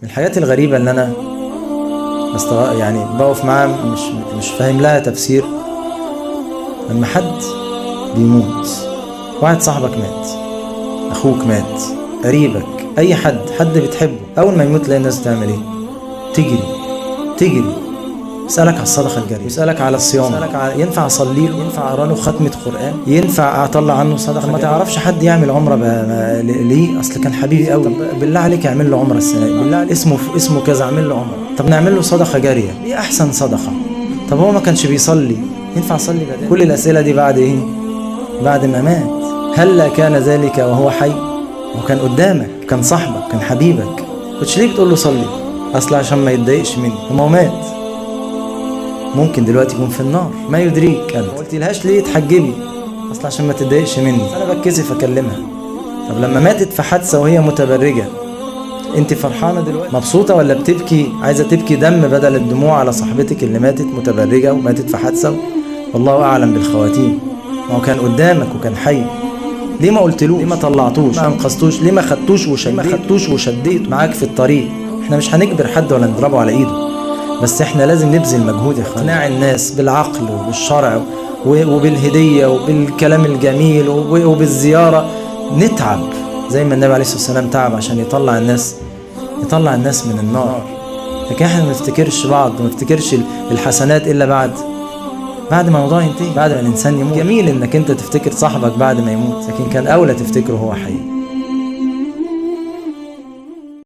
الحاجات الغريبة اللي أنا يعني بقف معاه مش فاهم لها تفسير. لما حد بيموت، واحد صاحبك مات، أخوك مات، قريبك، أي حد بتحبه، أول ما يموت تلاقي الناس تعمل إيه؟ تجري يسألك على الصدقة الجارية، يسألك على الصيام، يسألك على ينفع أصلي له، ينفع أقرأ له ختمة قرآن، ينفع أطلع عنه صدقة. ما تعرفش حد يعمل عمرة ليه؟ أصل كان حبيبي قوي. طب بالله عليك اعمل له عمرة السنة دي، بالله عليك اسمه كذا اعمل له عمرة. طب نعمل له صدقة جارية، دي أحسن صدقة. طب هو ما كانش بيصلي، ينفع أصلي بدل؟ كل الأسئلة دي بعد إيه؟ بعد ما مات. هل كان ذلك وهو حي؟ وكان قدامك، كان صاحبك، كان حبيبك، كنتش ليه بتقول له صلي؟ أصل عشان ما يتضايقش مني. ما هو مات، ممكن دلوقتي يكون في النار، ما يدريك. انت قلت لهاش ليه تحجبي؟ اصل عشان ما تتضايقش مني، انا بتكسف اكلمها. طب لما ماتت في حادثه وهي متبرجه، انت فرحانه دلوقتي، مبسوطه، ولا بتبكي عايزه تبكي دم بدل الدموع على صاحبتك اللي ماتت متبرجه وماتت في حادثه؟ والله اعلم بالخواتيم. ما هو كان قدامك وكان حي، ليه ما قلتلوش؟ ليه ما طلعتوش؟ ما انقذتوش؟ ليه ما خدتوش وشديت معاك في الطريق؟ احنا مش هنجبر حد ولا نضربه على ايده، بس احنا لازم نبذل مجهود يا اخوان، اقناع الناس بالعقل وبالشرع وبالهدية وبالكلام الجميل وبالزيارة. نتعب زي ما النبي عليه الصلاة والسلام تعب عشان يطلع الناس من النار. لكن احنا ما نفتكرش بعض، ما نفتكرش الحسنات الا بعد ما الموضوع ينتهي، بعد ما الانسان يموت. جميل انك انت تفتكر صاحبك بعد ما يموت، لكن كان اولى تفتكره هو حي.